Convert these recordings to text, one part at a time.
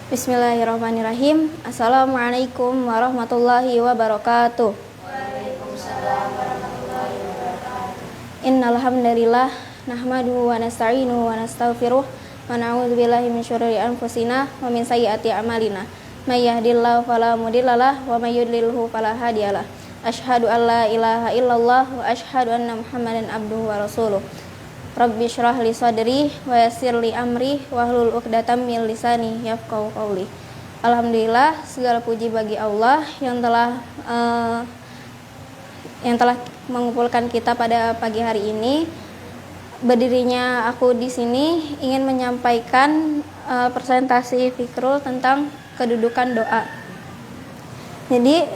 Bismillahirrahmanirrahim. Assalamualaikum warahmatullahi wabarakatuh. Waalaikumsalam warahmatullahi wabarakatuh. Innal hamdalillah nahmaduhu wa nasta'inuhu wa nastaghfiruh wa na'udzu billahi min syururi anfusina wa min sayyiati a'malina. May yahdihillahu fala mudhillalah wa may yudlilhu fala hadiyalah. Asyhadu an la ilaha illallah wa asyhadu anna Muhammadan abduhu wa rasuluh. Rabbi syrah li sadri wa yassir li amri wahlul 'uqdatam min lisani yafqahu qawli. Alhamdulillah, segala puji bagi Allah yang telah mengumpulkan kita pada pagi hari ini. Berdirinya aku di sini ingin menyampaikan presentasi Fikrul tentang kedudukan doa. Jadi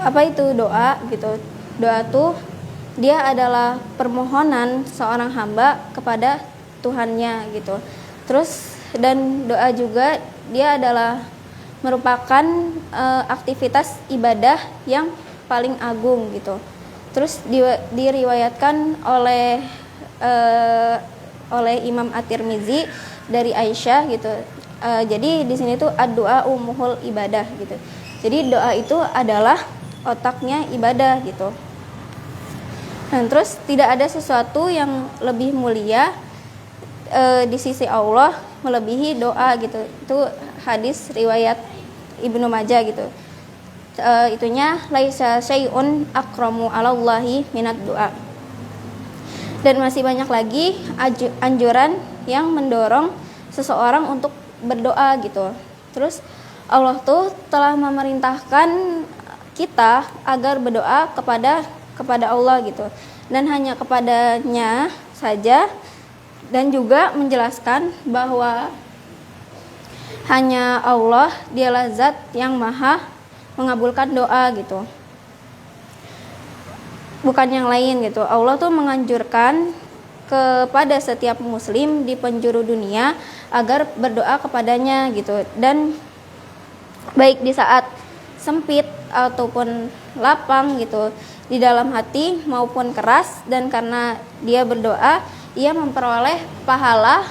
apa itu doa gitu? Doa tuh dia adalah permohonan seorang hamba kepada Tuhannya gitu. Terus dan doa juga dia adalah merupakan aktivitas ibadah yang paling agung gitu. Terus diriwayatkan oleh Imam At-Tirmizi dari Aisyah gitu. Jadi di sini tuh ad-du'a umuhul ibadah gitu. Jadi doa itu adalah otaknya ibadah gitu. Dan terus tidak ada sesuatu yang lebih mulia di sisi Allah melebihi doa gitu. Itu hadis riwayat Ibnu Majah gitu. Itunya laisa syai'un akramu 'alallahi minad du'a. Dan masih banyak lagi anjuran yang mendorong seseorang untuk berdoa gitu. Terus Allah tuh telah memerintahkan kita agar berdoa kepada Allah gitu, dan hanya kepadanya saja, dan juga menjelaskan bahwa hanya Allah dialah zat yang maha mengabulkan doa gitu, bukan yang lain gitu. Allah tuh menganjurkan kepada setiap muslim di penjuru dunia agar berdoa kepadanya gitu, dan baik di saat sempit ataupun lapang gitu, di dalam hati maupun keras, dan karena dia berdoa ia memperoleh pahala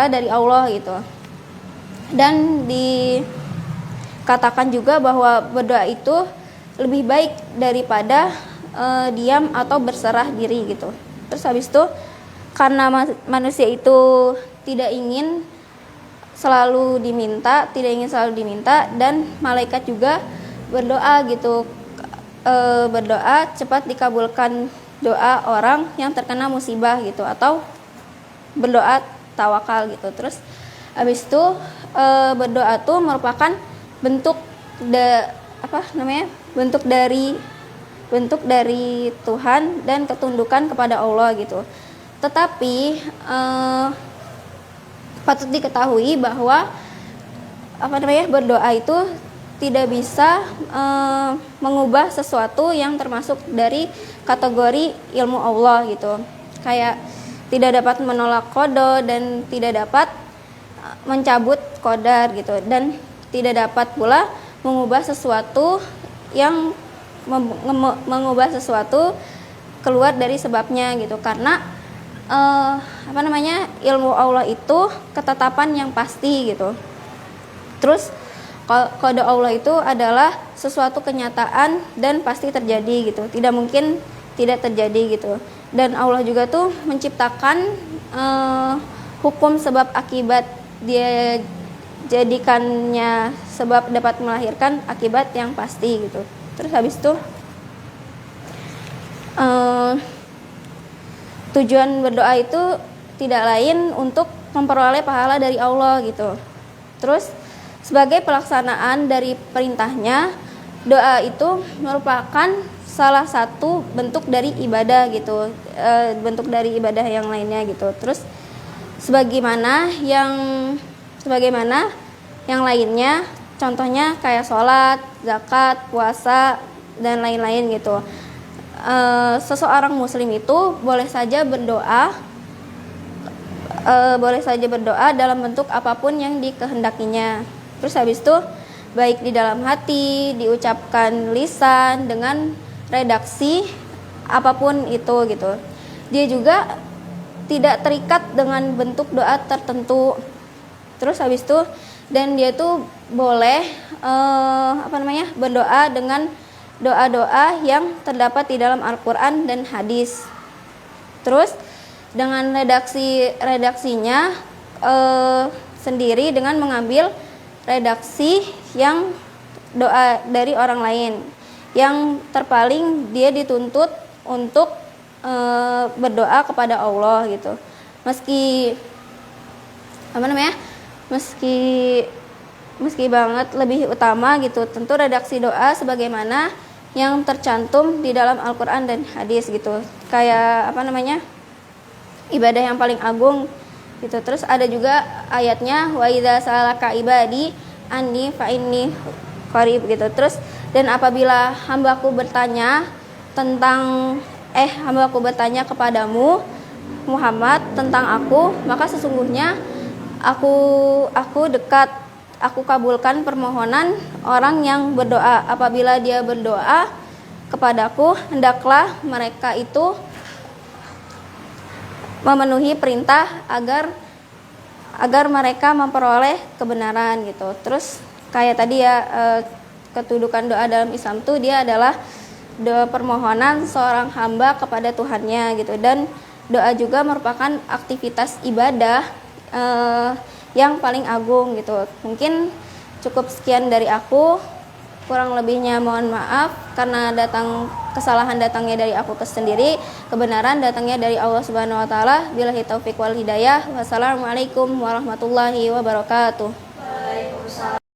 dari Allah gitu. Dan dikatakan juga bahwa berdoa itu lebih baik daripada diam atau berserah diri gitu. Terus habis itu karena manusia itu tidak ingin selalu diminta, dan malaikat juga berdoa gitu, berdoa cepat dikabulkan doa orang yang terkena musibah gitu, atau berdoa tawakal gitu. Terus habis itu berdoa tuh merupakan bentuk dari Tuhan dan ketundukan kepada Allah gitu. Tetapi patut diketahui bahwa berdoa itu tidak bisa mengubah sesuatu yang termasuk dari kategori ilmu Allah gitu. Kayak tidak dapat menolak qada dan tidak dapat mencabut qadar gitu, dan tidak dapat pula mengubah sesuatu keluar dari sebabnya gitu. Karena ilmu Allah itu ketetapan yang pasti gitu. Terus qada Allah itu adalah sesuatu kenyataan dan pasti terjadi gitu, tidak mungkin tidak terjadi gitu. Dan Allah juga tuh menciptakan hukum sebab akibat, dia jadikannya sebab dapat melahirkan akibat yang pasti gitu. Terus habis itu tujuan berdoa itu tidak lain untuk memperoleh pahala dari Allah gitu. Terus sebagai pelaksanaan dari perintahnya, doa itu merupakan salah satu bentuk dari ibadah gitu, bentuk dari ibadah yang lainnya gitu. Terus sebagaimana yang lainnya, contohnya kayak sholat, zakat, puasa, dan lain-lain gitu. Seseorang muslim itu boleh saja berdoa dalam bentuk apapun yang dikehendakinya. Terus habis itu baik di dalam hati, diucapkan lisan, dengan redaksi apapun itu gitu. Dia juga tidak terikat dengan bentuk doa tertentu. Terus habis itu dan dia tuh boleh berdoa dengan doa-doa yang terdapat di dalam Al-Qur'an dan hadis. Terus dengan redaksinya sendiri dengan mengambil redaksi yang doa dari orang lain. Yang terpaling dia dituntut untuk berdoa kepada Allah gitu. Meski banget lebih utama gitu. Tentu redaksi doa sebagaimana yang tercantum di dalam Al-Qur'an dan hadis gitu. Kayak ibadah yang paling agung gitu. Terus ada juga ayatnya wa idza salaka ibadi anni fa inni qarib gitu. Terus dan apabila hambaku bertanya kepadamu Muhammad tentang aku, maka sesungguhnya aku dekat, aku kabulkan permohonan orang yang berdoa. Apabila dia berdoa kepadaku, hendaklah mereka itu memenuhi perintah agar mereka memperoleh kebenaran gitu. Terus kayak tadi ya, kedudukan doa dalam Islam tuh dia adalah doa permohonan seorang hamba kepada Tuhannya gitu. Dan doa juga merupakan aktivitas ibadah yang paling agung gitu. Mungkin cukup sekian dari aku. Kurang lebihnya mohon maaf karena kesalahan datangnya dari aku sendiri, kebenaran datangnya dari Allah Subhanahu wa taala. Billahi taufiq wal hidayah. Wassalamualaikum warahmatullahi wabarakatuh. Waalaikumsalam.